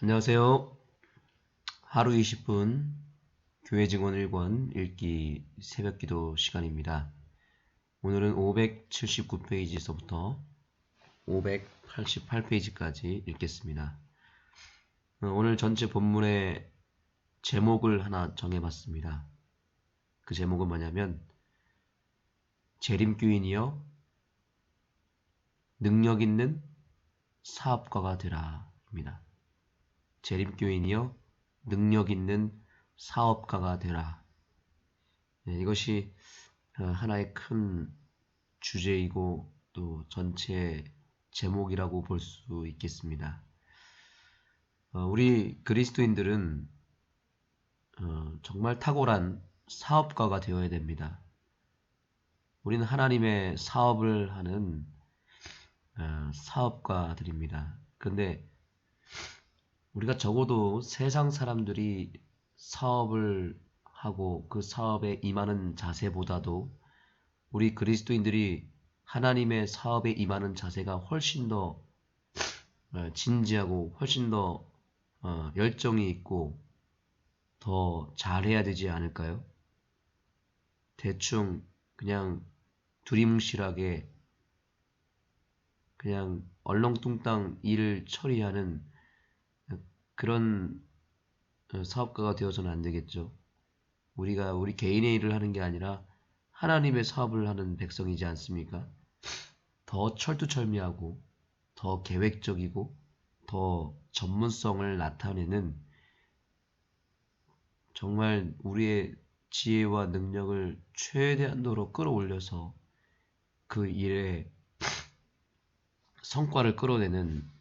안녕하세요. 하루 20분 교회 증언 1권 읽기 새벽 기도 시간입니다. 오늘은 579페이지에서부터 588페이지까지 읽겠습니다. 오늘 전체 본문의 제목을 하나 정해봤습니다. 그 제목은 뭐냐면 재림교인이여 능력 있는 사업가가 되라 입니다. 재림교인이여 능력 있는 사업가가 되라. 이것이 하나의 큰 주제이고 또 전체 제목이라고 볼 수 있겠습니다. 우리 그리스도인들은 정말 탁월한 사업가가 되어야 됩니다. 우리는 하나님의 사업을 하는 사업가들입니다. 그런데 우리가 적어도 세상 사람들이 사업을 하고 그 사업에 임하는 자세보다도 우리 그리스도인들이 하나님의 사업에 임하는 자세가 훨씬 더 진지하고 훨씬 더 열정이 있고 더 잘해야 되지 않을까요? 대충 그냥 두리뭉실하게 그냥 얼렁뚱땅 일을 처리하는 그런 사업가가 되어서는 안 되겠죠. 우리가 우리 개인의 일을 하는 게 아니라 하나님의 사업을 하는 백성이지 않습니까? 더 철두철미하고 더 계획적이고 더 전문성을 나타내는 정말 우리의 지혜와 능력을 최대한도로 끌어올려서 그 일에 성과를 끌어내는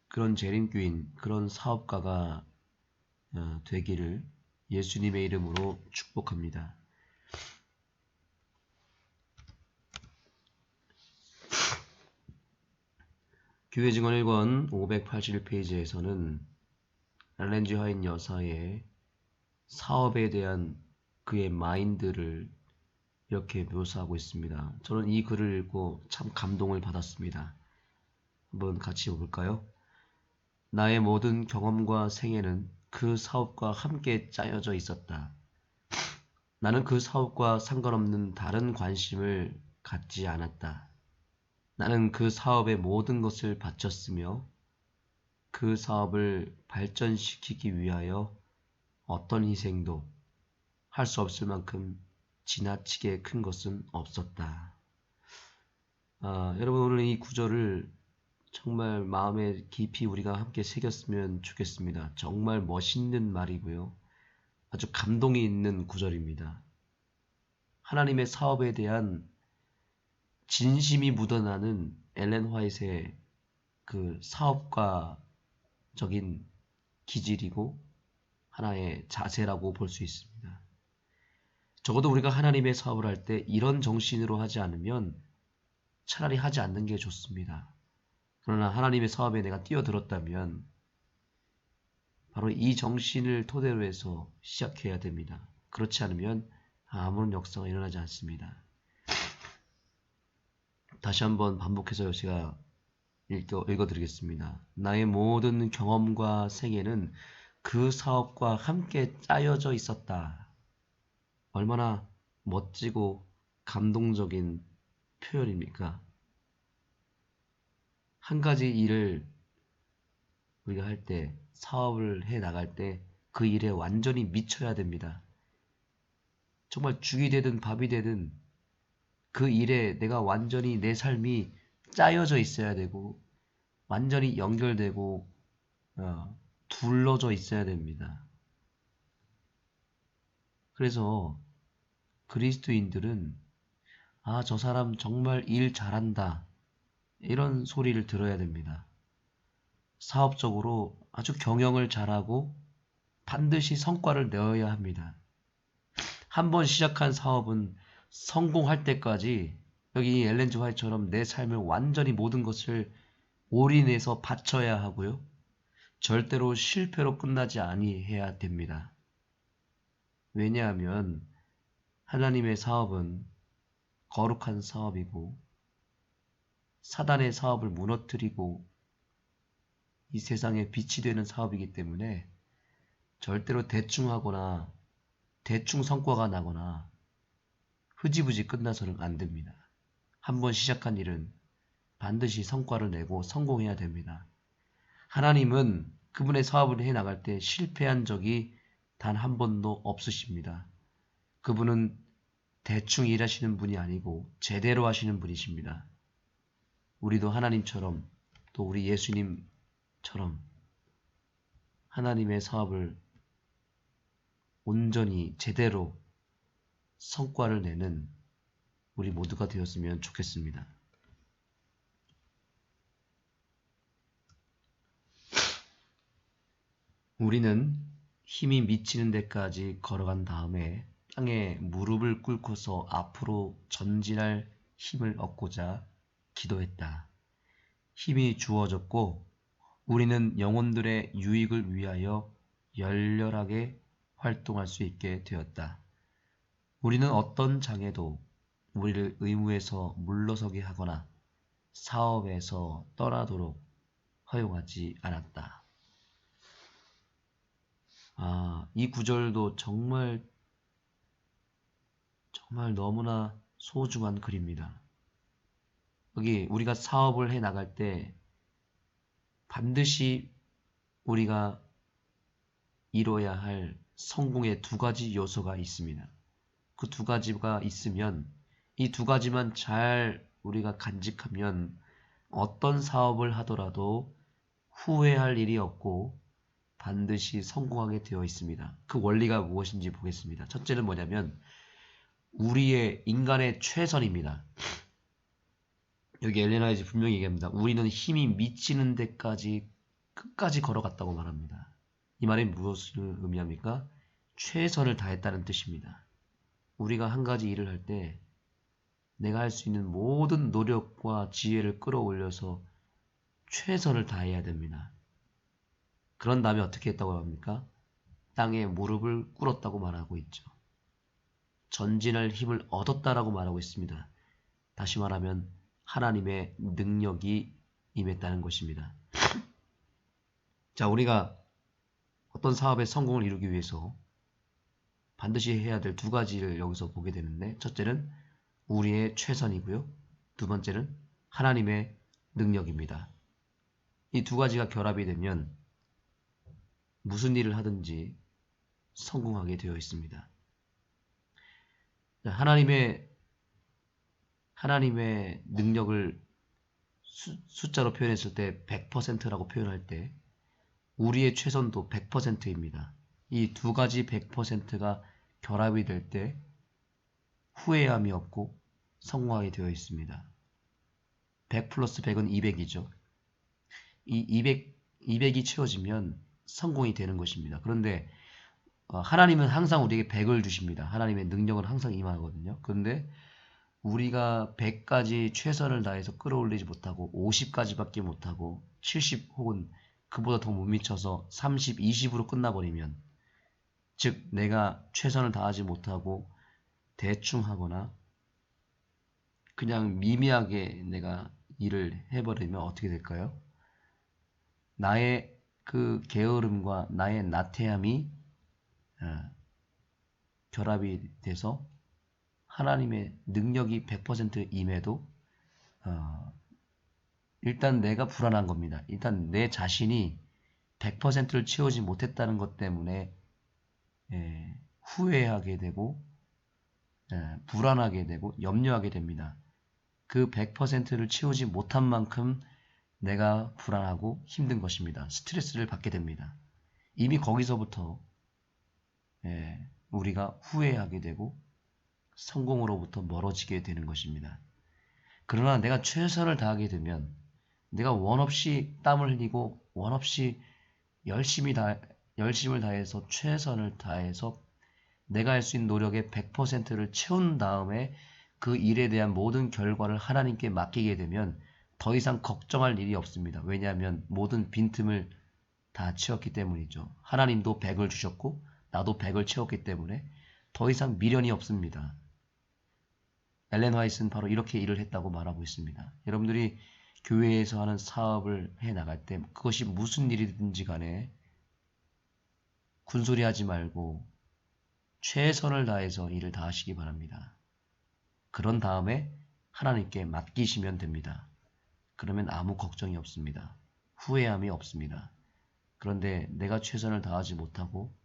그런 재림교인, 그런 사업가가 되기를 예수님의 이름으로 축복합니다. 교회 증언 1권 581페이지에서는 엘렌 G 화이트 여사의 사업에 대한 그의 마인드를 이렇게 묘사하고 있습니다. 저는 이 글을 읽고 참 감동을 받았습니다. 한번 같이 볼까요? 나의 모든 경험과 생애는 그 사업과 함께 짜여져 있었다. 나는 그 사업과 상관없는 다른 관심을 갖지 않았다. 나는 그 사업에 모든 것을 바쳤으며 그 사업을 발전시키기 위하여 어떤 희생도 할 수 없을 만큼 지나치게 큰 것은 없었다. 여러분 오늘 이 구절을 정말 마음에 깊이 우리가 함께 새겼으면 좋겠습니다. 정말 멋있는 말이고요. 아주 감동이 있는 구절입니다. 하나님의 사업에 대한 진심이 묻어나는 엘렌 화이트의 그 사업가적인 기질이고 하나의 자세라고 볼 수 있습니다. 적어도 우리가 하나님의 사업을 할 때 이런 정신으로 하지 않으면 차라리 하지 않는 게 좋습니다. 그러나 하나님의 사업에 내가 뛰어들었다면 바로 이 정신을 토대로 해서 시작해야 됩니다. 그렇지 않으면 아무런 역사가 일어나지 않습니다. 다시 한번 반복해서 제가 읽어드리겠습니다. 나의 모든 경험과 생애는 그 사업과 함께 짜여져 있었다. 얼마나 멋지고 감동적인 표현입니까? 한 가지 일을 우리가 할 때, 사업을 해 나갈 때 그 일에 완전히 미쳐야 됩니다. 정말 죽이 되든 밥이 되든 그 일에 내가 완전히 내 삶이 짜여져 있어야 되고 완전히 연결되고 둘러져 있어야 됩니다. 그래서 그리스도인들은 저 사람 정말 일 잘한다 이런 소리를 들어야 됩니다. 사업적으로 아주 경영을 잘하고 반드시 성과를 내어야 합니다. 한번 시작한 사업은 성공할 때까지 여기 엘렌 G 화이트처럼 내 삶을 완전히 모든 것을 올인해서 바쳐야 하고요. 절대로 실패로 끝나지 아니해야 됩니다. 왜냐하면 하나님의 사업은 거룩한 사업이고 사단의 사업을 무너뜨리고 이 세상에 빛이 되는 사업이기 때문에 절대로 대충 하거나 대충 성과가 나거나 흐지부지 끝나서는 안 됩니다. 한번 시작한 일은 반드시 성과를 내고 성공해야 됩니다. 하나님은 그분의 사업을 해나갈 때 실패한 적이 단 한 번도 없으십니다. 그분은 대충 일하시는 분이 아니고 제대로 하시는 분이십니다. 우리도 하나님처럼 또 우리 예수님처럼 하나님의 사업을 온전히 제대로 성과를 내는 우리 모두가 되었으면 좋겠습니다. 우리는 힘이 미치는 데까지 걸어간 다음에 땅에 무릎을 꿇고서 앞으로 전진할 힘을 얻고자 기도했다. 힘이 주어졌고 우리는 영혼들의 유익을 위하여 열렬하게 활동할 수 있게 되었다. 우리는 어떤 장애도 우리를 의무에서 물러서게 하거나 사업에서 떠나도록 허용하지 않았다. 이 구절도 정말 너무나 소중한 글입니다. 여기 우리가 사업을 해 나갈 때 반드시 우리가 이뤄야 할 성공의 두 가지 요소가 있습니다. 그 두 가지가 있으면 이 두 가지만 잘 우리가 간직하면 어떤 사업을 하더라도 후회할 일이 없고 반드시 성공하게 되어 있습니다. 그 원리가 무엇인지 보겠습니다. 첫째는 뭐냐면 우리의 인간의 최선입니다. 여기 엘렌 화이트 분명히 얘기합니다. 우리는 힘이 미치는 데까지 끝까지 걸어갔다고 말합니다. 이 말이 무엇을 의미합니까? 최선을 다했다는 뜻입니다. 우리가 한 가지 일을 할 때 내가 할 수 있는 모든 노력과 지혜를 끌어올려서 최선을 다해야 됩니다. 그런 다음에 어떻게 했다고 합니까? 땅에 무릎을 꿇었다고 말하고 있죠. 전진할 힘을 얻었다라고 말하고 있습니다. 다시 말하면 하나님의 능력이 임했다는 것입니다. 자, 우리가 어떤 사업의 성공을 이루기 위해서 반드시 해야 될 두 가지를 여기서 보게 되는데 첫째는 우리의 최선이고요. 두 번째는 하나님의 능력입니다. 이 두 가지가 결합이 되면 무슨 일을 하든지 성공하게 되어 있습니다. 하나님의 능력을 숫자로 표현했을 때 100%라고 표현할 때 우리의 최선도 100%입니다. 이 두 가지 100%가 결합이 될 때 후회함이 없고 성공하게 되어 있습니다. 100 플러스 100은 200이죠. 이 200이 채워지면 성공이 되는 것입니다. 그런데 하나님은 항상 우리에게 100을 주십니다. 하나님의 능력은 항상 임하거든요. 그런데 우리가 100까지 최선을 다해서 끌어올리지 못하고 50까지밖에 못하고 70 혹은 그보다 더 못 미쳐서 30, 20으로 끝나버리면 즉 내가 최선을 다하지 못하고 대충 하거나 그냥 미미하게 내가 일을 해버리면 어떻게 될까요? 나의 그 게으름과 나의 나태함이 결합이 돼서 하나님의 능력이 100% 임해도 일단 내가 불안한 겁니다. 일단 내 자신이 100%를 채우지 못했다는 것 때문에 후회하게 되고 불안하게 되고 염려하게 됩니다. 그 100%를 채우지 못한 만큼 내가 불안하고 힘든 것입니다. 스트레스를 받게 됩니다. 이미 거기서부터 우리가 후회하게 되고 성공으로부터 멀어지게 되는 것입니다. 그러나 내가 최선을 다하게 되면 내가 원 없이 땀을 흘리고 원 없이 열심을 다해서 최선을 다해서 내가 할 수 있는 노력의 100%를 채운 다음에 그 일에 대한 모든 결과를 하나님께 맡기게 되면 더 이상 걱정할 일이 없습니다. 왜냐하면 모든 빈틈을 다 채웠기 때문이죠. 하나님도 100을 주셨고 나도 100을 채웠기 때문에 더 이상 미련이 없습니다. 엘렌 화이트는 바로 이렇게 일을 했다고 말하고 있습니다. 여러분들이 교회에서 하는 사업을 해 나갈 때 그것이 무슨 일이든지 간에 군소리 하지 말고 최선을 다해서 일을 다 하시기 바랍니다. 그런 다음에 하나님께 맡기시면 됩니다. 그러면 아무 걱정이 없습니다. 후회함이 없습니다. 그런데 내가 최선을 다하지 못하고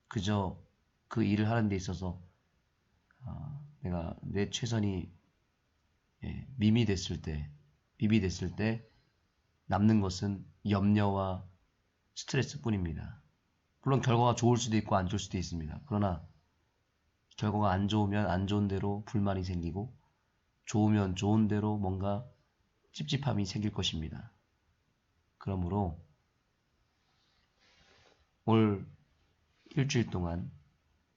그저 그 일을 하는 데 있어서 내가 내 최선이 밈이 됐을 때 남는 것은 염려와 스트레스뿐입니다. 물론 결과가 좋을 수도 있고 안 좋을 수도 있습니다. 그러나 결과가 안 좋으면 안 좋은 대로 불만이 생기고 좋으면 좋은 대로 뭔가 찝찝함이 생길 것입니다. 그러므로 올 일주일 동안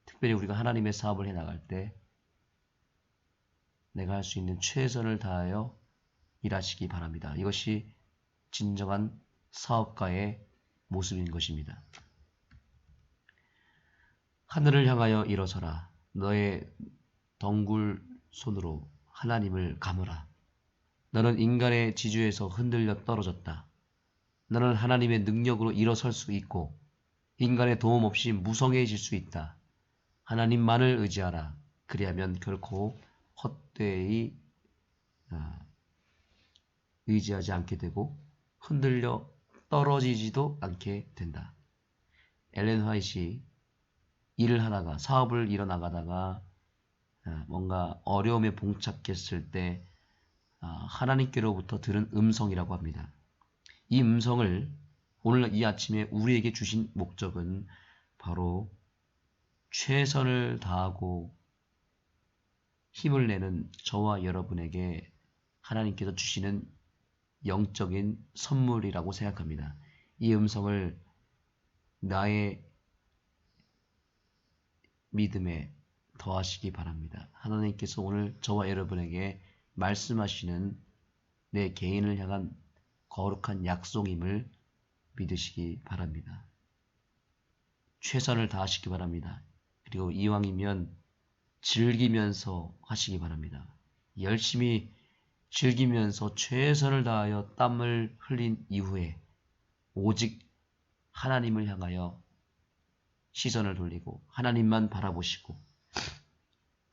특별히 우리가 하나님의 사업을 해나갈 때 내가 할 수 있는 최선을 다하여 일하시기 바랍니다. 이것이 진정한 사업가의 모습인 것입니다. 하늘을 향하여 일어서라. 너의 덩굴 손으로 하나님을 감으라. 너는 인간의 지주에서 흔들려 떨어졌다. 너는 하나님의 능력으로 일어설 수 있고 인간의 도움 없이 무성해질 수 있다. 하나님만을 의지하라. 그리하면 결코 헛되이 의지하지 않게 되고 흔들려 떨어지지도 않게 된다. 엘렌 화이트이 일을 하다가 사업을 이뤄나가다가 뭔가 어려움에 봉착했을 때 하나님께로부터 들은 음성이라고 합니다. 이 음성을 오늘 이 아침에 우리에게 주신 목적은 바로 최선을 다하고 힘을 내는 저와 여러분에게 하나님께서 주시는 영적인 선물이라고 생각합니다. 이 음성을 나의 믿음에 더하시기 바랍니다. 하나님께서 오늘 저와 여러분에게 말씀하시는 내 개인을 향한 거룩한 약속임을 믿으시기 바랍니다. 최선을 다하시기 바랍니다. 그리고 이왕이면 즐기면서 하시기 바랍니다. 열심히 즐기면서 최선을 다하여 땀을 흘린 이후에 오직 하나님을 향하여 시선을 돌리고 하나님만 바라보시고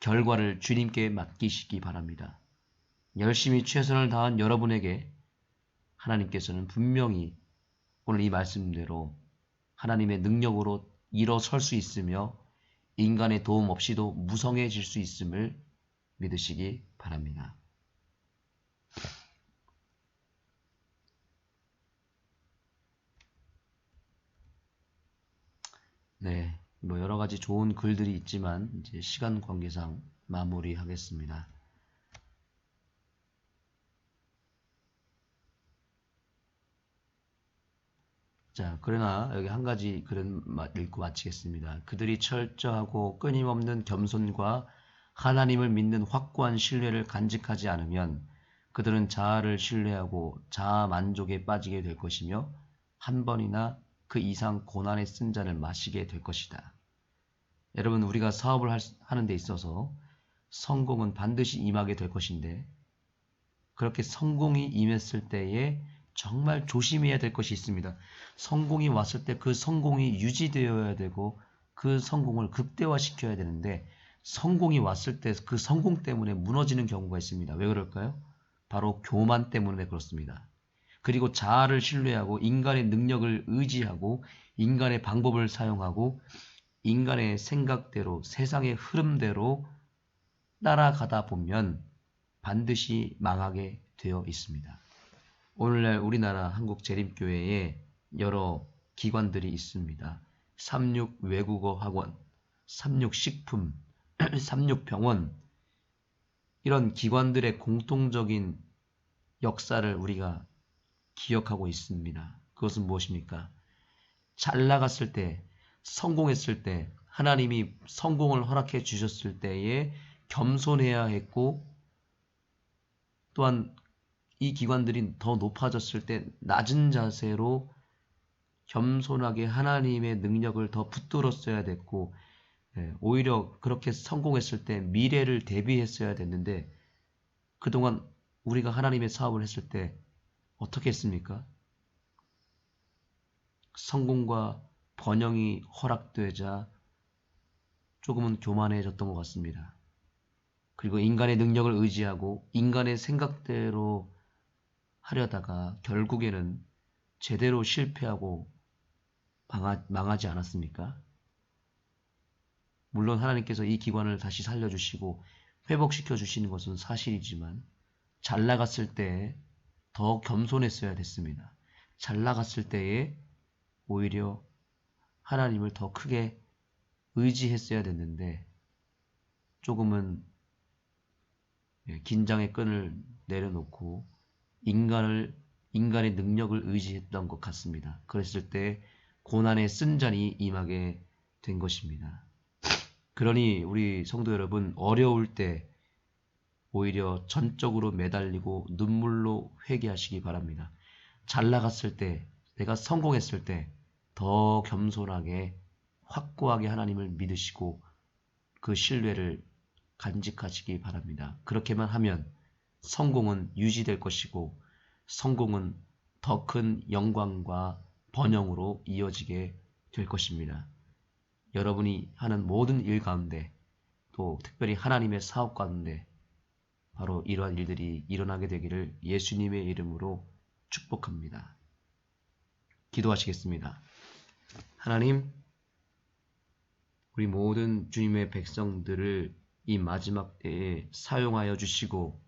결과를 주님께 맡기시기 바랍니다. 열심히 최선을 다한 여러분에게 하나님께서는 분명히 오늘 이 말씀대로 하나님의 능력으로 일어설 수 있으며 인간의 도움 없이도 무성해질 수 있음을 믿으시기 바랍니다. 네, 여러 가지 좋은 글들이 있지만 이제 시간 관계상 마무리하겠습니다. 자, 그러나 여기 한 가지 글은 읽고 마치겠습니다. 그들이 철저하고 끊임없는 겸손과 하나님을 믿는 확고한 신뢰를 간직하지 않으면 그들은 자아를 신뢰하고 자아 만족에 빠지게 될 것이며 한 번이나 그 이상 고난의 쓴 잔을 마시게 될 것이다. 여러분, 우리가 사업을 하는 데 있어서 성공은 반드시 임하게 될 것인데 그렇게 성공이 임했을 때에 정말 조심해야 될 것이 있습니다. 성공이 왔을 때 그 성공이 유지되어야 되고 그 성공을 극대화시켜야 되는데 성공이 왔을 때 그 성공 때문에 무너지는 경우가 있습니다. 왜 그럴까요? 바로 교만 때문에 그렇습니다. 그리고 자아를 신뢰하고 인간의 능력을 의지하고 인간의 방법을 사용하고 인간의 생각대로 세상의 흐름대로 따라가다 보면 반드시 망하게 되어 있습니다. 오늘날 우리나라 한국재림교회에 여러 기관들이 있습니다. 삼육외국어학원, 삼육식품, 삼육병원 이런 기관들의 공통적인 역사를 우리가 기억하고 있습니다. 그것은 무엇입니까? 잘 나갔을 때, 성공했을 때, 하나님이 성공을 허락해 주셨을 때에 겸손해야 했고 또한 이 기관들이 더 높아졌을 때 낮은 자세로 겸손하게 하나님의 능력을 더 붙들었어야 됐고 오히려 그렇게 성공했을 때 미래를 대비했어야 됐는데 그동안 우리가 하나님의 사업을 했을 때 어떻게 했습니까? 성공과 번영이 허락되자 조금은 교만해졌던 것 같습니다. 그리고 인간의 능력을 의지하고 인간의 생각대로 하려다가 결국에는 제대로 실패하고 망하지 않았습니까? 물론 하나님께서 이 기관을 다시 살려주시고 회복시켜 주시는 것은 사실이지만 잘 나갔을 때 더 겸손했어야 됐습니다. 잘 나갔을 때에 오히려 하나님을 더 크게 의지했어야 됐는데 조금은 긴장의 끈을 내려놓고 인간의 능력을 의지했던 것 같습니다. 그랬을 때 고난의 쓴잔이 임하게 된 것입니다. 그러니 우리 성도 여러분, 어려울 때 오히려 전적으로 매달리고 눈물로 회개하시기 바랍니다. 잘 나갔을 때, 내가 성공했을 때 더 겸손하게 확고하게 하나님을 믿으시고 그 신뢰를 간직하시기 바랍니다. 그렇게만 하면 성공은 유지될 것이고 성공은 더 큰 영광과 번영으로 이어지게 될 것입니다. 여러분이 하는 모든 일 가운데 또 특별히 하나님의 사업 가운데 바로 이러한 일들이 일어나게 되기를 예수님의 이름으로 축복합니다. 기도하시겠습니다. 하나님, 우리 모든 주님의 백성들을 이 마지막 때에 사용하여 주시고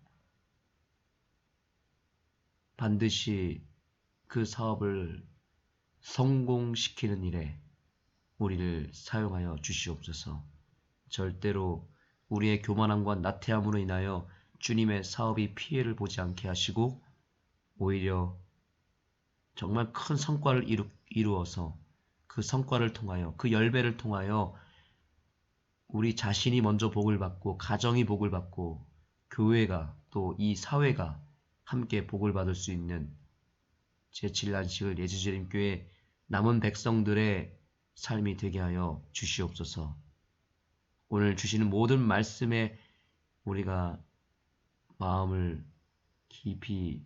반드시 그 사업을 성공시키는 일에 우리를 사용하여 주시옵소서. 절대로 우리의 교만함과 나태함으로 인하여 주님의 사업이 피해를 보지 않게 하시고 오히려 정말 큰 성과를 이루어서 그 성과를 통하여 그 열매를 통하여 우리 자신이 먼저 복을 받고 가정이 복을 받고 교회가 또 이 사회가 함께 복을 받을 수 있는 제7난식을 예수재림교회 남은 백성들의 삶이 되게 하여 주시옵소서. 오늘 주시는 모든 말씀에 우리가 마음을 깊이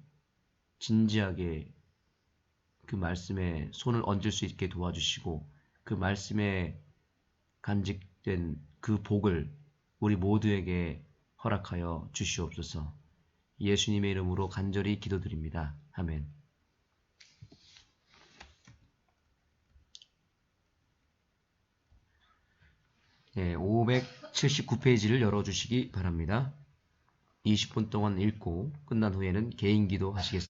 진지하게 그 말씀에 손을 얹을 수 있게 도와주시고 그 말씀에 간직된 그 복을 우리 모두에게 허락하여 주시옵소서. 예수님의 이름으로 간절히 기도드립니다. 아멘. 네, 579페이지를 열어주시기 바랍니다. 20분 동안 읽고 끝난 후에는 개인 기도 하시겠습니다.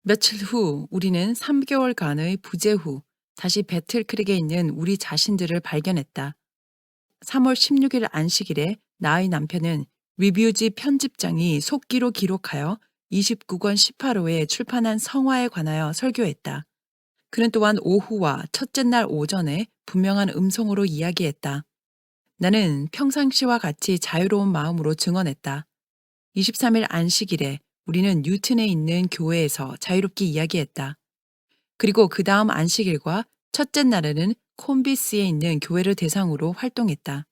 며칠 후 우리는 3개월간의 부재 후 다시 배틀크릭에 있는 우리 자신들을 발견했다. 3월 16일 안식일에 나의 남편은 리뷰지 편집장이 속기로 기록하여 29권 18호에 출판한 성화에 관하여 설교했다. 그는 또한 오후와 첫째 날 오전에 분명한 음성으로 이야기했다. 나는 평상시와 같이 자유로운 마음으로 증언했다. 23일 안식일에 우리는 뉴튼에 있는 교회에서 자유롭게 이야기했다. 그리고 그 다음 안식일과 첫째 날에는 콤비스에 있는 교회를 대상으로 활동했다.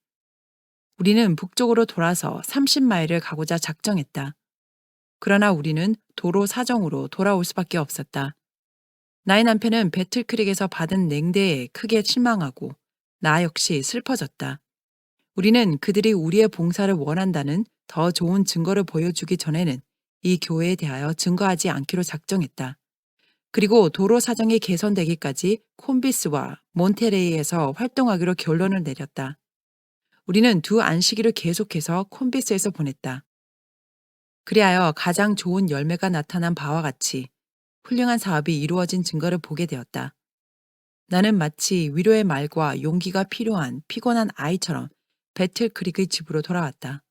우리는 북쪽으로 돌아서 30마일을 가고자 작정했다. 그러나 우리는 도로 사정으로 돌아올 수밖에 없었다. 나의 남편은 배틀크릭에서 받은 냉대에 크게 실망하고 나 역시 슬퍼졌다. 우리는 그들이 우리의 봉사를 원한다는 더 좋은 증거를 보여주기 전에는 이 교회에 대하여 증거하지 않기로 작정했다. 그리고 도로 사정이 개선되기까지 콤비스와 몬테레이에서 활동하기로 결론을 내렸다. 우리는 두 안식일을 계속해서 콤비스에서 보냈다. 그리하여 가장 좋은 열매가 나타난 바와 같이 훌륭한 사업이 이루어진 증거를 보게 되었다. 나는 마치 위로의 말과 용기가 필요한 피곤한 아이처럼 배틀크릭의 집으로 돌아왔다.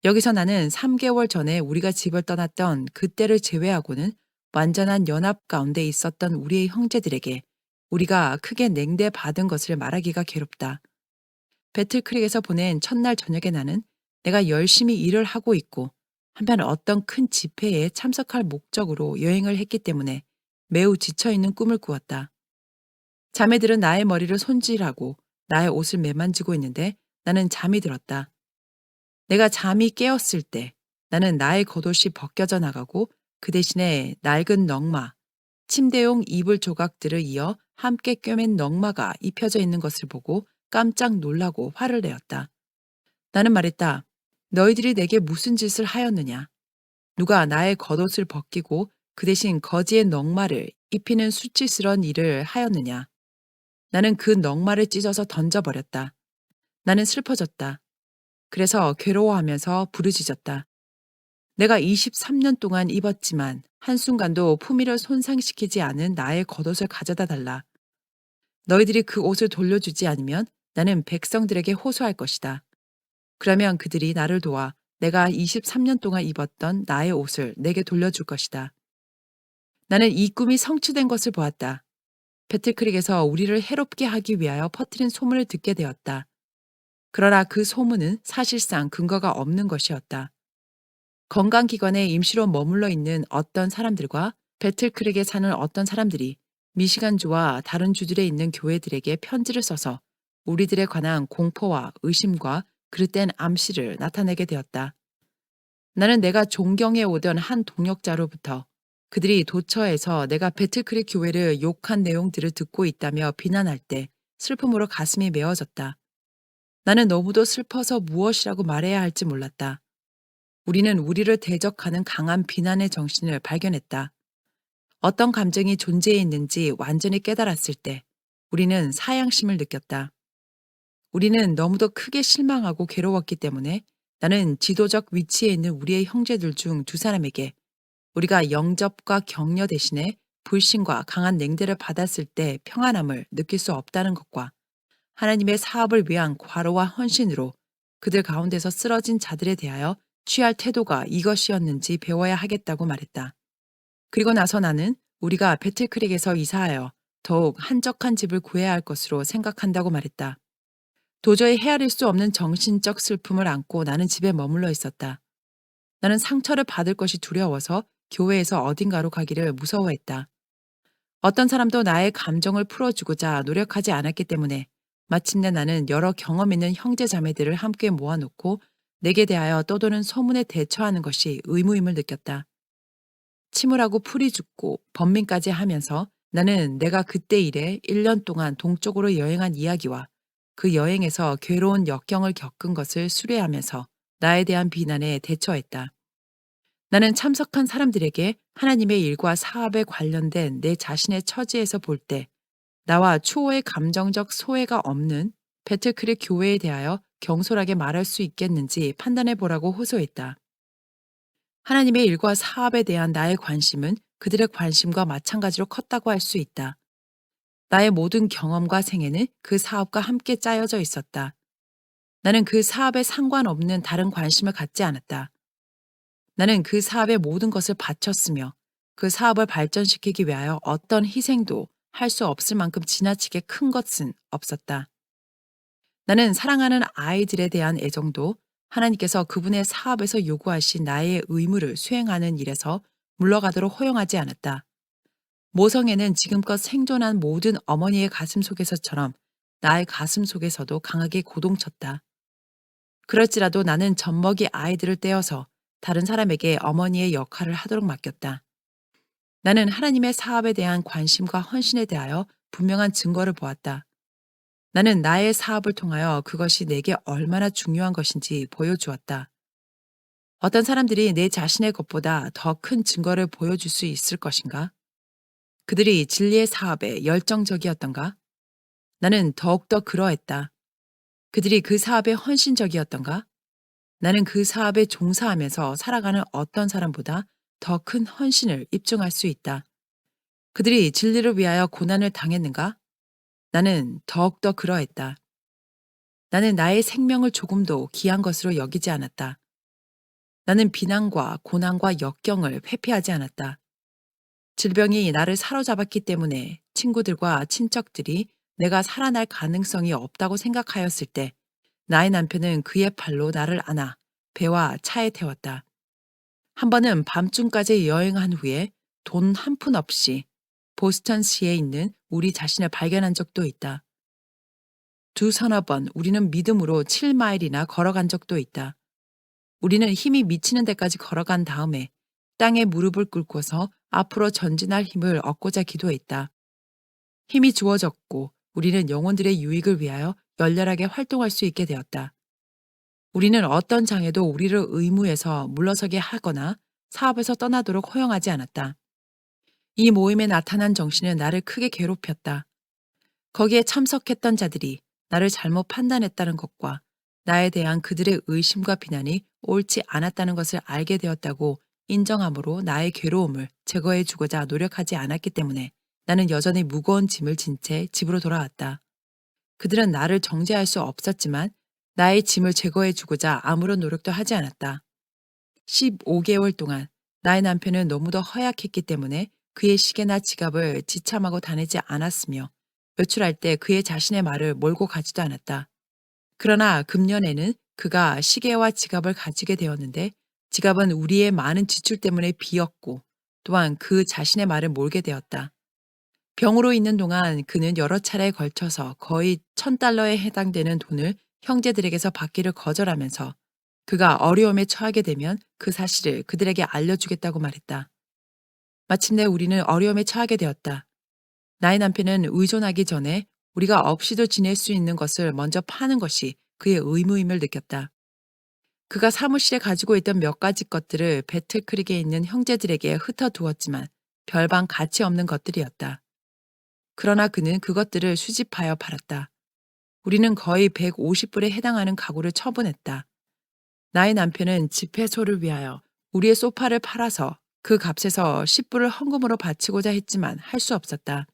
여기서 나는 3개월 전에 우리가 집을 떠났던 그때를 제외하고는 완전한 연합 가운데 있었던 우리의 형제들에게 우리가 크게 냉대받은 것을 말하기가 괴롭다. 배틀크릭에서 보낸 첫날 저녁에 나는 내가 열심히 일을 하고 있고 한편 어떤 큰 집회에 참석할 목적으로 여행을 했기 때문에 매우 지쳐있는 꿈을 꾸었다. 자매들은 나의 머리를 손질하고 나의 옷을 매만지고 있는데 나는 잠이 들었다. 내가 잠이 깨었을 때 나는 나의 겉옷이 벗겨져 나가고 그 대신에 낡은 넝마, 침대용 이불 조각들을 이어 함께 꿰맨 넝마가 입혀져 있는 것을 보고 깜짝 놀라고 화를 내었다. 나는 말했다. 너희들이 내게 무슨 짓을 하였느냐? 누가 나의 겉옷을 벗기고 그 대신 거지의 넝마를 입히는 수치스러운 일을 하였느냐? 나는 그 넝마를 찢어서 던져버렸다. 나는 슬퍼졌다. 그래서 괴로워하면서 부르짖었다. 내가 23년 동안 입었지만 한순간도 품위를 손상시키지 않은 나의 겉옷을 가져다 달라. 너희들이 그 옷을 돌려주지 않으면 나는 백성들에게 호소할 것이다. 그러면 그들이 나를 도와 내가 23년 동안 입었던 나의 옷을 내게 돌려줄 것이다. 나는 이 꿈이 성취된 것을 보았다. 배틀크릭에서 우리를 해롭게 하기 위하여 퍼뜨린 소문을 듣게 되었다. 그러나 그 소문은 사실상 근거가 없는 것이었다. 건강기관에 임시로 머물러 있는 어떤 사람들과 배틀크릭에 사는 어떤 사람들이 미시간주와 다른 주들에 있는 교회들에게 편지를 써서 우리들에 관한 공포와 의심과 그릇된 암시를 나타내게 되었다. 나는 내가 존경해 오던 한 동역자로부터 그들이 도처에서 내가 배틀크릭 교회를 욕한 내용들을 듣고 있다며 비난할 때 슬픔으로 가슴이 메어졌다. 나는 너무도 슬퍼서 무엇이라고 말해야 할지 몰랐다. 우리는 우리를 대적하는 강한 비난의 정신을 발견했다. 어떤 감정이 존재해 있는지 완전히 깨달았을 때 우리는 사양심을 느꼈다. 우리는 너무도 크게 실망하고 괴로웠기 때문에 나는 지도적 위치에 있는 우리의 형제들 중 두 사람에게 우리가 영접과 격려 대신에 불신과 강한 냉대를 받았을 때 평안함을 느낄 수 없다는 것과 하나님의 사업을 위한 과로와 헌신으로 그들 가운데서 쓰러진 자들에 대하여 취할 태도가 이것이었는지 배워야 하겠다고 말했다. 그리고 나서 나는 우리가 배틀크릭에서 이사하여 더욱 한적한 집을 구해야 할 것으로 생각한다고 말했다. 도저히 헤아릴 수 없는 정신적 슬픔을 안고 나는 집에 머물러 있었다. 나는 상처를 받을 것이 두려워서 교회에서 어딘가로 가기를 무서워했다. 어떤 사람도 나의 감정을 풀어주고자 노력하지 않았기 때문에 마침내 나는 여러 경험 있는 형제 자매들을 함께 모아놓고 내게 대하여 떠도는 소문에 대처하는 것이 의무임을 느꼈다. 침울하고 풀이 죽고 번민까지 하면서 나는 내가 그때 일에 1년 동안 동쪽으로 여행한 이야기와 그 여행에서 괴로운 역경을 겪은 것을 수레하면서 나에 대한 비난에 대처했다. 나는 참석한 사람들에게 하나님의 일과 사업에 관련된 내 자신의 처지에서 볼 때 나와 추호의 감정적 소외가 없는 배틀크릭 교회에 대하여 경솔하게 말할 수 있겠는지 판단해 보라고 호소했다. 하나님의 일과 사업에 대한 나의 관심은 그들의 관심과 마찬가지로 컸다고 할 수 있다. 나의 모든 경험과 생애는 그 사업과 함께 짜여져 있었다. 나는 그 사업에 상관없는 다른 관심을 갖지 않았다. 나는 그 사업에 모든 것을 바쳤으며 그 사업을 발전시키기 위하여 어떤 희생도 할 수 없을 만큼 지나치게 큰 것은 없었다. 나는 사랑하는 아이들에 대한 애정도 하나님께서 그분의 사업에서 요구하신 나의 의무를 수행하는 일에서 물러가도록 허용하지 않았다. 모성애는 지금껏 생존한 모든 어머니의 가슴 속에서처럼 나의 가슴 속에서도 강하게 고동쳤다. 그럴지라도 나는 젖먹이 아이들을 떼어서 다른 사람에게 어머니의 역할을 하도록 맡겼다. 나는 하나님의 사업에 대한 관심과 헌신에 대하여 분명한 증거를 보았다. 나는 나의 사업을 통하여 그것이 내게 얼마나 중요한 것인지 보여주었다. 어떤 사람들이 내 자신의 것보다 더 큰 증거를 보여줄 수 있을 것인가? 그들이 진리의 사업에 열정적이었던가? 나는 더욱더 그러했다. 그들이 그 사업에 헌신적이었던가? 나는 그 사업에 종사하면서 살아가는 어떤 사람보다 더 큰 헌신을 입증할 수 있다. 그들이 진리를 위하여 고난을 당했는가? 나는 더욱더 그러했다. 나는 나의 생명을 조금도 귀한 것으로 여기지 않았다. 나는 비난과 고난과 역경을 회피하지 않았다. 질병이 나를 사로잡았기 때문에 친구들과 친척들이 내가 살아날 가능성이 없다고 생각하였을 때 나의 남편은 그의 팔로 나를 안아 배와 차에 태웠다. 한 번은 밤중까지 여행한 후에 돈 한 푼 없이 보스턴시에 있는 우리 자신을 발견한 적도 있다. 두 서너 번 우리는 믿음으로 7마일이나 걸어간 적도 있다. 우리는 힘이 미치는 데까지 걸어간 다음에 땅에 무릎을 꿇고서 앞으로 전진할 힘을 얻고자 기도했다. 힘이 주어졌고 우리는 영혼들의 유익을 위하여 열렬하게 활동할 수 있게 되었다. 우리는 어떤 장애도 우리를 의무에서 물러서게 하거나 사업에서 떠나도록 허용하지 않았다. 이 모임에 나타난 정신은 나를 크게 괴롭혔다. 거기에 참석했던 자들이 나를 잘못 판단했다는 것과 나에 대한 그들의 의심과 비난이 옳지 않았다는 것을 알게 되었다고 인정함으로 나의 괴로움을 제거해 주고자 노력하지 않았기 때문에 나는 여전히 무거운 짐을 진 채 집으로 돌아왔다. 그들은 나를 정죄할 수 없었지만 나의 짐을 제거해 주고자 아무런 노력도 하지 않았다. 15개월 동안 나의 남편은 너무도 허약했기 때문에 그의 시계나 지갑을 지참하고 다니지 않았으며 외출할 때 그의 자신의 말을 몰고 가지도 않았다. 그러나 금년에는 그가 시계와 지갑을 가지게 되었는데 지갑은 우리의 많은 지출 때문에 비었고 또한 그 자신의 말을 몰게 되었다. 병으로 있는 동안 그는 여러 차례에 걸쳐서 거의 1,000달러에 해당되는 돈을 형제들에게서 받기를 거절하면서 그가 어려움에 처하게 되면 그 사실을 그들에게 알려주겠다고 말했다. 마침내 우리는 어려움에 처하게 되었다. 나의 남편은 의존하기 전에 우리가 없이도 지낼 수 있는 것을 먼저 파는 것이 그의 의무임을 느꼈다. 그가 사무실에 가지고 있던 몇 가지 것들을 배틀크릭에 있는 형제들에게 흩어두었지만 별반 가치 없는 것들이었다. 그러나 그는 그것들을 수집하여 팔았다. 우리는 거의 150불에 해당하는 가구를 처분했다. 나의 남편은 집회소를 위하여 우리의 소파를 팔아서 그 값에서 10불을 헌금으로 바치고자 했지만 할 수 없었다.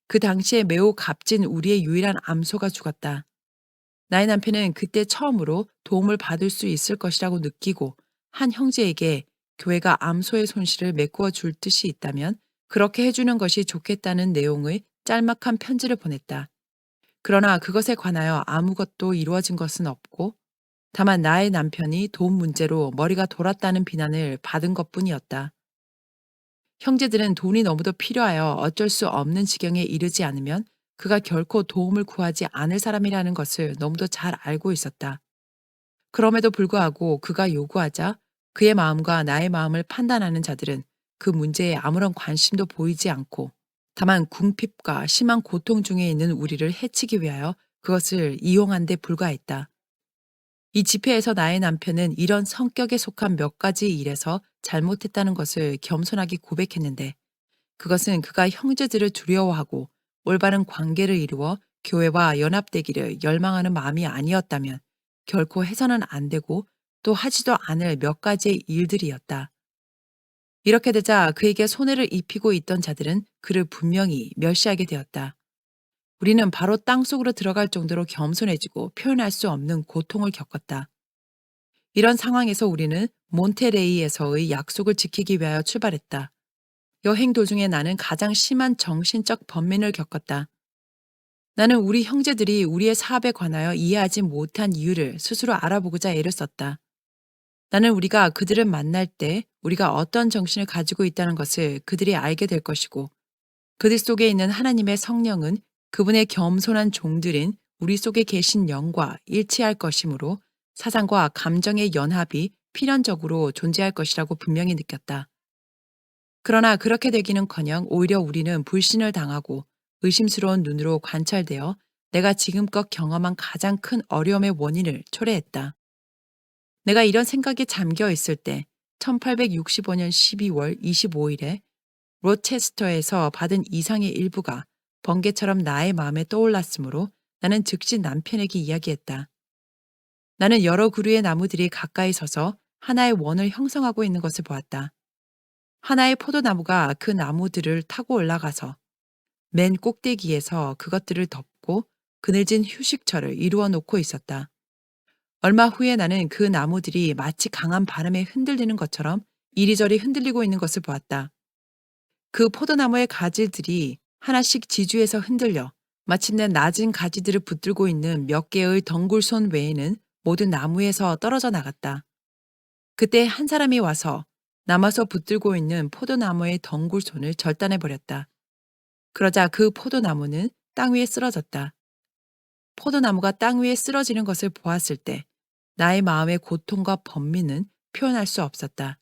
그 당시에 매우 값진 우리의 유일한 암소가 죽었다. 나의 남편은 그때 처음으로 도움을 받을 수 있을 것이라고 느끼고 한 형제에게 교회가 암소의 손실을 메꾸어 줄 뜻이 있다면 그렇게 해주는 것이 좋겠다는 내용의 짤막한 편지를 보냈다. 그러나 그것에 관하여 아무것도 이루어진 것은 없고 다만 나의 남편이 돈 문제로 머리가 돌았다는 비난을 받은 것뿐이었다. 형제들은 돈이 너무도 필요하여 어쩔 수 없는 지경에 이르지 않으면 그가 결코 도움을 구하지 않을 사람이라는 것을 너무도 잘 알고 있었다. 그럼에도 불구하고 그가 요구하자 그의 마음과 나의 마음을 판단하는 자들은 그 문제에 아무런 관심도 보이지 않고 다만 궁핍과 심한 고통 중에 있는 우리를 해치기 위하여 그것을 이용한 데 불과했다. 이 집회에서 나의 남편은 이런 성격에 속한 몇 가지 일에서 잘못했다는 것을 겸손하게 고백했는데 그것은 그가 형제들을 두려워하고 올바른 관계를 이루어 교회와 연합되기를 열망하는 마음이 아니었다면 결코 해서는 안 되고 또 하지도 않을 몇 가지의 일들이었다. 이렇게 되자 그에게 손해를 입히고 있던 자들은 그를 분명히 멸시하게 되었다. 우리는 바로 땅속으로 들어갈 정도로 겸손해지고 표현할 수 없는 고통을 겪었다. 이런 상황에서 우리는 몬테레이에서의 약속을 지키기 위하여 출발했다. 여행 도중에 나는 가장 심한 정신적 번민을 겪었다. 나는 우리 형제들이 우리의 사업에 관하여 이해하지 못한 이유를 스스로 알아보고자 애를 썼다. 나는 우리가 그들을 만날 때 우리가 어떤 정신을 가지고 있다는 것을 그들이 알게 될 것이고 그들 속에 있는 하나님의 성령은 그분의 겸손한 종들인 우리 속에 계신 영과 일치할 것이므로 사상과 감정의 연합이 필연적으로 존재할 것이라고 분명히 느꼈다. 그러나 그렇게 되기는커녕 오히려 우리는 불신을 당하고 의심스러운 눈으로 관찰되어 내가 지금껏 경험한 가장 큰 어려움의 원인을 초래했다. 내가 이런 생각에 잠겨 있을 때 1865년 12월 25일에 로체스터에서 받은 이상의 일부가 번개처럼 나의 마음에 떠올랐으므로 나는 즉시 남편에게 이야기했다. 나는 여러 그루의 나무들이 가까이 서서 하나의 원을 형성하고 있는 것을 보았다. 하나의 포도나무가 그 나무들을 타고 올라가서 맨 꼭대기에서 그것들을 덮고 그늘진 휴식처를 이루어 놓고 있었다. 얼마 후에 나는 그 나무들이 마치 강한 바람에 흔들리는 것처럼 이리저리 흔들리고 있는 것을 보았다. 그 포도나무의 가지들이 하나씩 지주에서 흔들려 마침내 낮은 가지들을 붙들고 있는 몇 개의 덩굴손 외에는 모든 나무에서 떨어져 나갔다. 그때 한 사람이 와서 남아서 붙들고 있는 포도나무의 덩굴손을 절단해 버렸다. 그러자 그 포도나무는 땅 위에 쓰러졌다. 포도나무가 땅 위에 쓰러지는 것을 보았을 때 나의 마음의 고통과 번민은 표현할 수 없었다.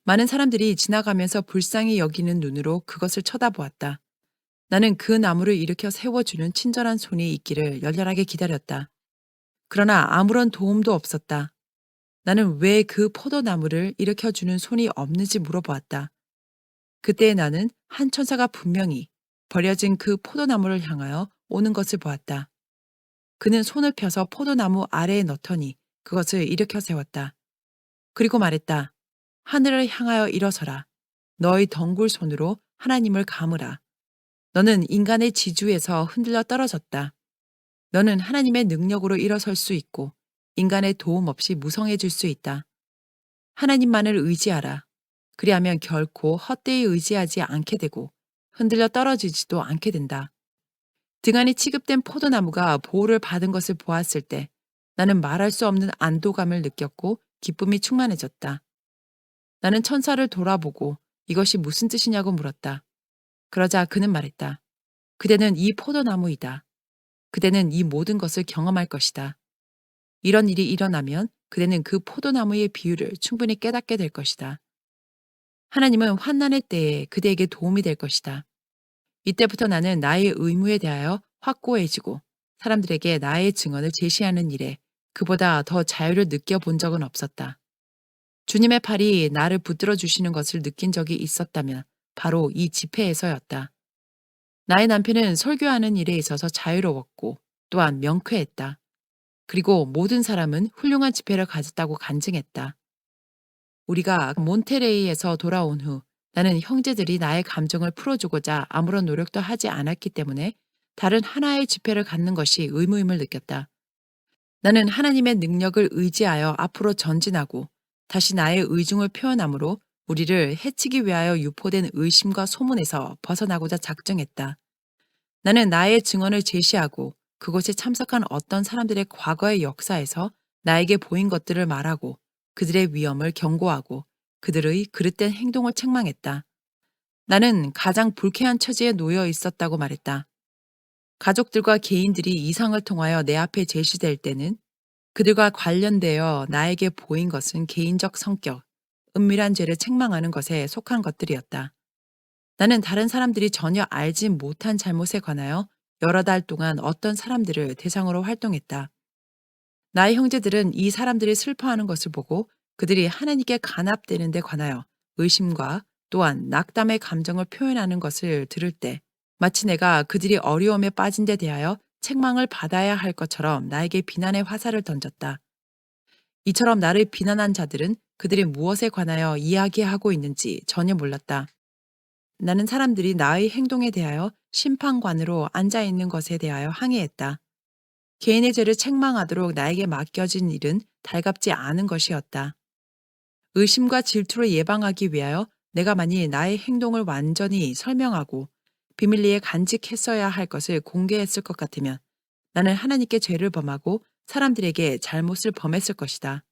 많은 사람들이 지나가면서 불쌍히 여기는 눈으로 그것을 쳐다보았다. 나는 그 나무를 일으켜 세워주는 친절한 손이 있기를 열렬하게 기다렸다. 그러나 아무런 도움도 없었다. 나는 왜 그 포도나무를 일으켜주는 손이 없는지 물어보았다. 그때 나는 한 천사가 분명히 버려진 그 포도나무를 향하여 오는 것을 보았다. 그는 손을 펴서 포도나무 아래에 넣더니 그것을 일으켜 세웠다. 그리고 말했다. 하늘을 향하여 일어서라. 너의 덩굴 손으로 하나님을 감으라. 너는 인간의 지주에서 흔들려 떨어졌다. 너는 하나님의 능력으로 일어설 수 있고 인간의 도움 없이 무성해질 수 있다. 하나님만을 의지하라. 그리하면 결코 헛되이 의지하지 않게 되고 흔들려 떨어지지도 않게 된다. 등한히 취급된 포도나무가 보호를 받은 것을 보았을 때 나는 말할 수 없는 안도감을 느꼈고 기쁨이 충만해졌다. 나는 천사를 돌아보고 이것이 무슨 뜻이냐고 물었다. 그러자 그는 말했다. 그대는 이 포도나무이다. 그대는 이 모든 것을 경험할 것이다. 이런 일이 일어나면 그대는 그 포도나무의 비유를 충분히 깨닫게 될 것이다. 하나님은 환난의 때에 그대에게 도움이 될 것이다. 이때부터 나는 나의 의무에 대하여 확고해지고 사람들에게 나의 증언을 제시하는 일에 그보다 더 자유를 느껴본 적은 없었다. 주님의 팔이 나를 붙들어 주시는 것을 느낀 적이 있었다면 바로 이 집회에서였다. 나의 남편은 설교하는 일에 있어서 자유로웠고 또한 명쾌했다. 그리고 모든 사람은 훌륭한 지폐를 가졌다고 간증했다. 우리가 몬테레이에서 돌아온 후 나는 형제들이 나의 감정을 풀어주고자 아무런 노력도 하지 않았기 때문에 다른 하나의 지폐를 갖는 것이 의무임을 느꼈다. 나는 하나님의 능력을 의지하여 앞으로 전진하고 다시 나의 의중을 표현함으로 우리를 해치기 위하여 유포된 의심과 소문에서 벗어나고자 작정했다. 나는 나의 증언을 제시하고 그곳에 참석한 어떤 사람들의 과거의 역사에서 나에게 보인 것들을 말하고 그들의 위험을 경고하고 그들의 그릇된 행동을 책망했다. 나는 가장 불쾌한 처지에 놓여 있었다고 말했다. 가족들과 개인들이 이상을 통하여 내 앞에 제시될 때는 그들과 관련되어 나에게 보인 것은 개인적 성격, 은밀한 죄를 책망하는 것에 속한 것들이었다. 나는 다른 사람들이 전혀 알지 못한 잘못에 관하여 여러 달 동안 어떤 사람들을 대상으로 활동했다. 나의 형제들은 이 사람들이 슬퍼하는 것을 보고 그들이 하나님께 간합되는 데 관하여 의심과 또한 낙담의 감정을 표현하는 것을 들을 때 마치 내가 그들이 어려움에 빠진 데 대하여 책망을 받아야 할 것처럼 나에게 비난의 화살을 던졌다. 이처럼 나를 비난한 자들은 그들이 무엇에 관하여 이야기하고 있는지 전혀 몰랐다. 나는 사람들이 나의 행동에 대하여 심판관으로 앉아 있는 것에 대하여 항의했다. 개인의 죄를 책망하도록 나에게 맡겨진 일은 달갑지 않은 것이었다. 의심과 질투를 예방하기 위하여 내가 만일 나의 행동을 완전히 설명하고 비밀리에 간직했어야 할 것을 공개했을 것 같으면 나는 하나님께 죄를 범하고 사람들에게 잘못을 범했을 것이다.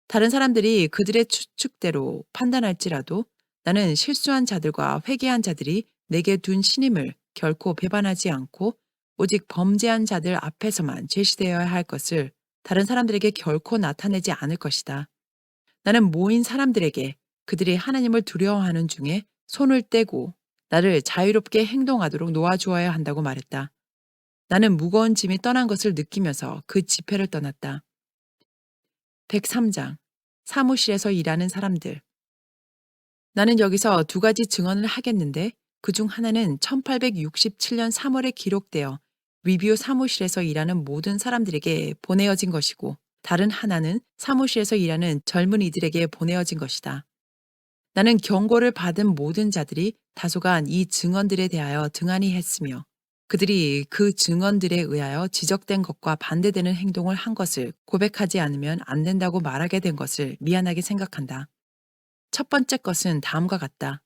다른 사람들이 그들의 추측대로 판단할지라도 나는 실수한 자들과 회개한 자들이 내게 둔 신임을 결코 배반하지 않고 오직 범죄한 자들 앞에서만 제시되어야 할 것을 다른 사람들에게 결코 나타내지 않을 것이다. 나는 모인 사람들에게 그들이 하나님을 두려워하는 중에 손을 떼고 나를 자유롭게 행동하도록 놓아주어야 한다고 말했다. 나는 무거운 짐이 떠난 것을 느끼면서 그 집회를 떠났다. 103장. 사무실에서 일하는 사람들. 나는 여기서 두 가지 증언을 하겠는데 그중 하나는 1867년 3월에 기록되어 리뷰 사무실에서 일하는 모든 사람들에게 보내어진 것이고 다른 하나는 사무실에서 일하는 젊은이들에게 보내어진 것이다. 나는 경고를 받은 모든 자들이 다소간 이 증언들에 대하여 등한히 했으며 그들이 그 증언들에 의하여 지적된 것과 반대되는 행동을 한 것을 고백하지 않으면 안 된다고 말하게 된 것을 미안하게 생각한다. 첫 번째 것은 다음과 같다.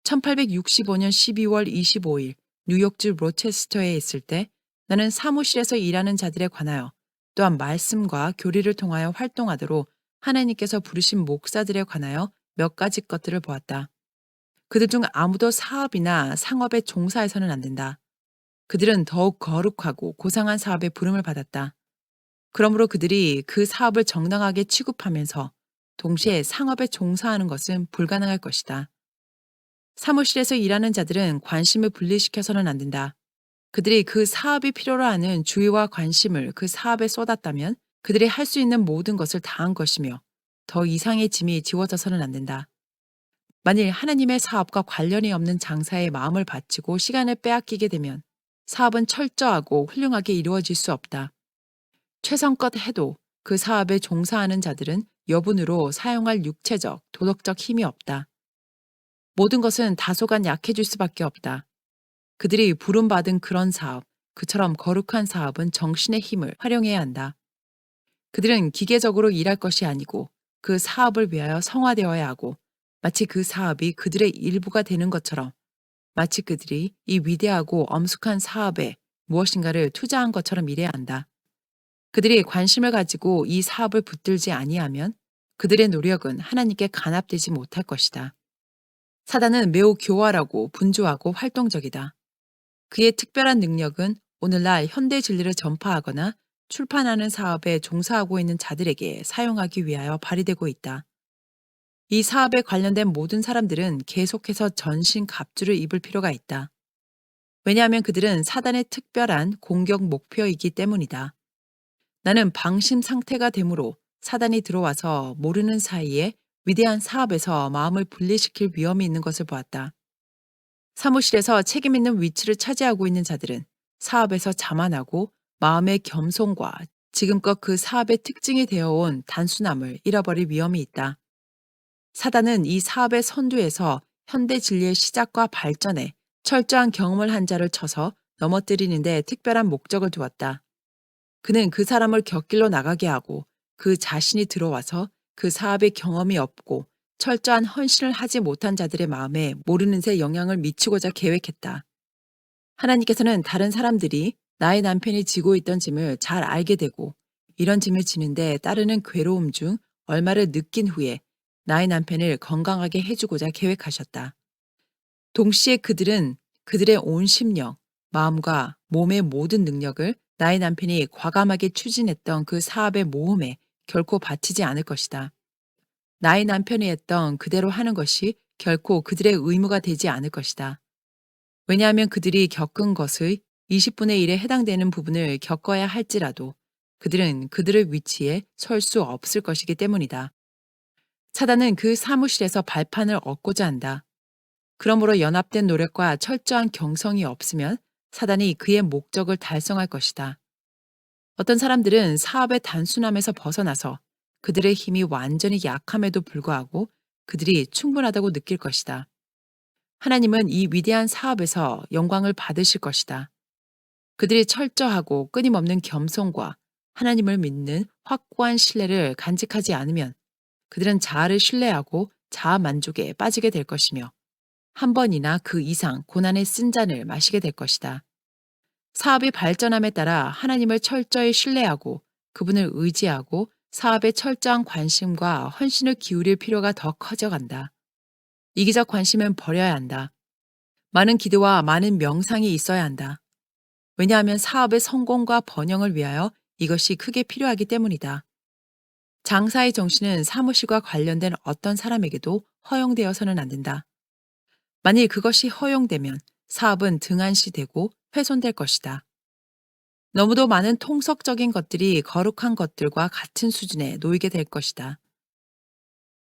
1865년 12월 25일 뉴욕주 로체스터에 있을 때 나는 사무실에서 일하는 자들에 관하여 또한 말씀과 교리를 통하여 활동하도록 하나님께서 부르신 목사들에 관하여 몇 가지 것들을 보았다. 그들 중 아무도 사업이나 상업에 종사해서는 안 된다. 그들은 더욱 거룩하고 고상한 사업에 부름을 받았다. 그러므로 그들이 그 사업을 정당하게 취급하면서 동시에 상업에 종사하는 것은 불가능할 것이다. 사무실에서 일하는 자들은 관심을 분리시켜서는 안 된다. 그들이 그 사업이 필요로 하는 주의와 관심을 그 사업에 쏟았다면 그들이 할 수 있는 모든 것을 다한 것이며 더 이상의 짐이 지워져서는 안 된다. 만일 하나님의 사업과 관련이 없는 장사에 마음을 바치고 시간을 빼앗기게 되면 사업은 철저하고 훌륭하게 이루어질 수 없다. 최선껏 해도 그 사업에 종사하는 자들은 여분으로 사용할 육체적, 도덕적 힘이 없다. 모든 것은 다소간 약해질 수밖에 없다. 그들이 부름받은 그런 사업, 그처럼 거룩한 사업은 정신의 힘을 활용해야 한다. 그들은 기계적으로 일할 것이 아니고 그 사업을 위하여 성화되어야 하고 마치 그 사업이 그들의 일부가 되는 것처럼 마치 그들이 이 위대하고 엄숙한 사업에 무엇인가를 투자한 것처럼 일해야 한다. 그들이 관심을 가지고 이 사업을 붙들지 아니하면 그들의 노력은 하나님께 간합되지 못할 것이다. 사단은 매우 교활하고 분주하고 활동적이다. 그의 특별한 능력은 오늘날 현대 진리를 전파하거나 출판하는 사업에 종사하고 있는 자들에게 사용하기 위하여 발휘되고 있다. 이 사업에 관련된 모든 사람들은 계속해서 전신 갑주를 입을 필요가 있다. 왜냐하면 그들은 사단의 특별한 공격 목표이기 때문이다. 나는 방심 상태가 되므로 사단이 들어와서 모르는 사이에 위대한 사업에서 마음을 분리시킬 위험이 있는 것을 보았다. 사무실에서 책임 있는 위치를 차지하고 있는 자들은 사업에서 자만하고 마음의 겸손과 지금껏 그 사업의 특징이 되어온 단순함을 잃어버릴 위험이 있다. 사단은 이 사업의 선두에서 현대 진리의 시작과 발전에 철저한 경험을 한 자를 쳐서 넘어뜨리는 데 특별한 목적을 두었다. 그는 그 사람을 곁길로 나가게 하고 그 자신이 들어와서 그 사업의 경험이 없고 철저한 헌신을 하지 못한 자들의 마음에 모르는 새 영향을 미치고자 계획했다. 하나님께서는 다른 사람들이 나의 남편이 지고 있던 짐을 잘 알게 되고 이런 짐을 지는데 따르는 괴로움 중 얼마를 느낀 후에 나의 남편을 건강하게 해주고자 계획하셨다. 동시에 그들은 그들의 온 심령, 마음과 몸의 모든 능력을 나의 남편이 과감하게 추진했던 그 사업의 모험에 결코 바치지 않을 것이다. 나의 남편이 했던 그대로 하는 것이 결코 그들의 의무가 되지 않을 것이다. 왜냐하면 그들이 겪은 것의 20분의 1에 해당되는 부분을 겪어야 할지라도 그들은 그들의 위치에 설 수 없을 것이기 때문이다. 사단은 그 사무실에서 발판을 얻고자 한다. 그러므로 연합된 노력과 철저한 경성이 없으면 사단이 그의 목적을 달성할 것이다. 어떤 사람들은 사업의 단순함에서 벗어나서 그들의 힘이 완전히 약함에도 불구하고 그들이 충분하다고 느낄 것이다. 하나님은 이 위대한 사업에서 영광을 받으실 것이다. 그들이 철저하고 끊임없는 겸손과 하나님을 믿는 확고한 신뢰를 간직하지 않으면 그들은 자아를 신뢰하고 자아 만족에 빠지게 될 것이며 한 번이나 그 이상 고난의 쓴 잔을 마시게 될 것이다. 사업이 발전함에 따라 하나님을 철저히 신뢰하고 그분을 의지하고 사업에 철저한 관심과 헌신을 기울일 필요가 더 커져간다. 이기적 관심은 버려야 한다. 많은 기도와 많은 명상이 있어야 한다. 왜냐하면 사업의 성공과 번영을 위하여 이것이 크게 필요하기 때문이다. 장사의 정신은 사무실과 관련된 어떤 사람에게도 허용되어서는 안 된다. 만일 그것이 허용되면 사업은 등한시되고 훼손될 것이다. 너무도 많은 통속적인 것들이 거룩한 것들과 같은 수준에 놓이게 될 것이다.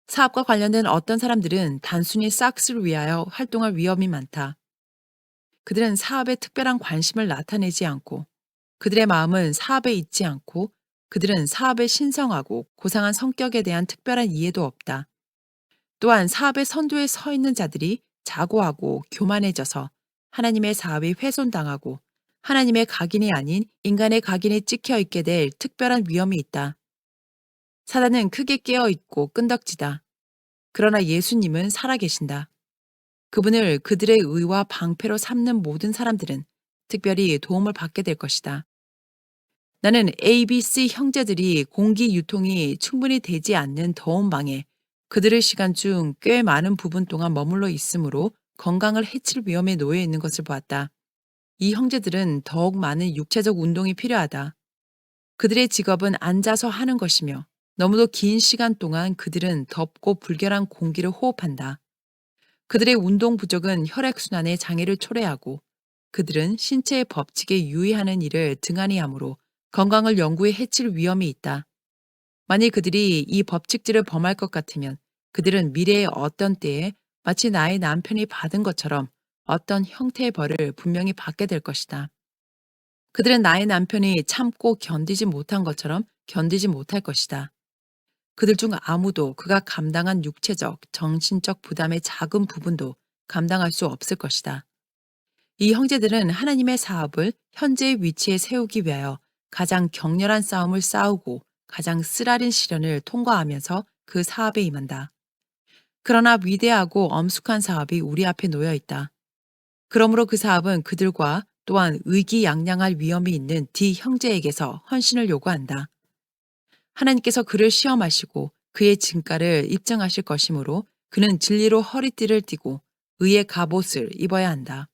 사업과 관련된 어떤 사람들은 단순히 싹스를 위하여 활동할 위험이 많다. 그들은 사업에 특별한 관심을 나타내지 않고 그들의 마음은 사업에 있지 않고 그들은 사업의 신성하고 고상한 성격에 대한 특별한 이해도 없다. 또한 사업의 선두에 서 있는 자들이 자고하고 교만해져서 하나님의 사업이 훼손당하고 하나님의 각인이 아닌 인간의 각인이 찍혀 있게 될 특별한 위험이 있다. 사단은 크게 깨어 있고 끈덕지다. 그러나 예수님은 살아계신다. 그분을 그들의 의와 방패로 삼는 모든 사람들은 특별히 도움을 받게 될 것이다. 나는 ABC 형제들이 공기 유통이 충분히 되지 않는 더운 방에 그들의 시간 중 꽤 많은 부분 동안 머물러 있으므로 건강을 해칠 위험에 놓여 있는 것을 보았다. 이 형제들은 더욱 많은 육체적 운동이 필요하다. 그들의 직업은 앉아서 하는 것이며 너무도 긴 시간 동안 그들은 덥고 불결한 공기를 호흡한다. 그들의 운동 부족은 혈액순환의 장애를 초래하고 그들은 신체의 법칙에 유의하는 일을 등한히 하므로 건강을 영구히 해칠 위험이 있다. 만일 그들이 이 법칙들을 범할 것 같으면 그들은 미래의 어떤 때에 마치 나의 남편이 받은 것처럼 어떤 형태의 벌을 분명히 받게 될 것이다. 그들은 나의 남편이 참고 견디지 못한 것처럼 견디지 못할 것이다. 그들 중 아무도 그가 감당한 육체적, 정신적 부담의 작은 부분도 감당할 수 없을 것이다. 이 형제들은 하나님의 사업을 현재의 위치에 세우기 위하여 가장 격렬한 싸움을 싸우고 가장 쓰라린 시련을 통과하면서 그 사업에 임한다. 그러나 위대하고 엄숙한 사업이 우리 앞에 놓여 있다. 그러므로 그 사업은 그들과 또한 의기양양할 위험이 있는 D 형제에게서 헌신을 요구한다. 하나님께서 그를 시험하시고 그의 진가를 입증하실 것이므로 그는 진리로 허리띠를 띠고 의의 갑옷을 입어야 한다.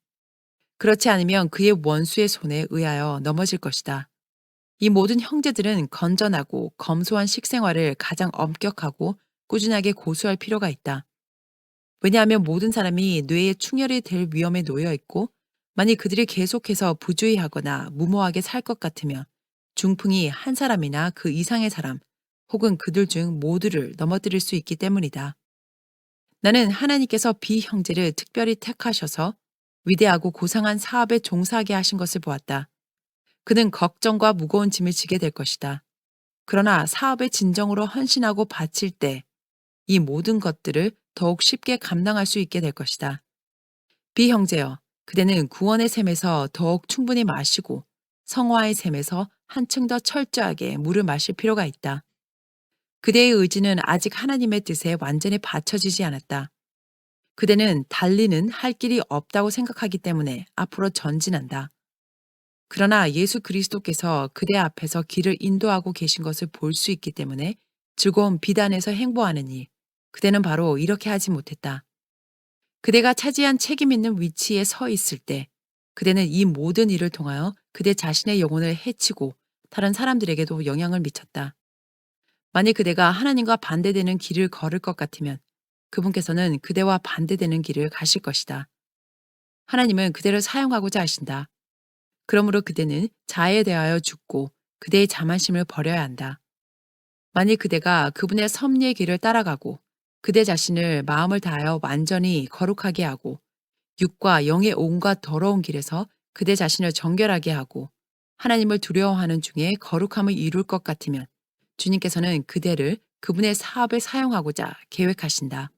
그렇지 않으면 그의 원수의 손에 의하여 넘어질 것이다. 이 모든 형제들은 건전하고 검소한 식생활을 가장 엄격하고 꾸준하게 고수할 필요가 있다. 왜냐하면 모든 사람이 뇌에 충혈이 될 위험에 놓여 있고 만일 그들이 계속해서 부주의하거나 무모하게 살 것 같으면 중풍이 한 사람이나 그 이상의 사람 혹은 그들 중 모두를 넘어뜨릴 수 있기 때문이다. 나는 하나님께서 비형제를 특별히 택하셔서 위대하고 고상한 사업에 종사하게 하신 것을 보았다. 그는 걱정과 무거운 짐을 지게 될 것이다. 그러나 사업에 진정으로 헌신하고 바칠 때 이 모든 것들을 더욱 쉽게 감당할 수 있게 될 것이다. 비형제여, 그대는 구원의 샘에서 더욱 충분히 마시고 성화의 샘에서 한층 더 철저하게 물을 마실 필요가 있다. 그대의 의지는 아직 하나님의 뜻에 완전히 받쳐지지 않았다. 그대는 달리는 할 길이 없다고 생각하기 때문에 앞으로 전진한다. 그러나 예수 그리스도께서 그대 앞에서 길을 인도하고 계신 것을 볼 수 있기 때문에 즐거운 비단에서 행보하느니 그대는 바로 이렇게 하지 못했다. 그대가 차지한 책임 있는 위치에 서 있을 때 그대는 이 모든 일을 통하여 그대 자신의 영혼을 해치고 다른 사람들에게도 영향을 미쳤다. 만일 그대가 하나님과 반대되는 길을 걸을 것 같으면 그분께서는 그대와 반대되는 길을 가실 것이다. 하나님은 그대를 사용하고자 하신다. 그러므로 그대는 자아에 대하여 죽고 그대의 자만심을 버려야 한다. 만일 그대가 그분의 섭리의 길을 따라가고 그대 자신을 마음을 다하여 완전히 거룩하게 하고 육과 영의 온갖 더러운 길에서 그대 자신을 정결하게 하고 하나님을 두려워하는 중에 거룩함을 이룰 것 같으면 주님께서는 그대를 그분의 사업에 사용하고자 계획하신다.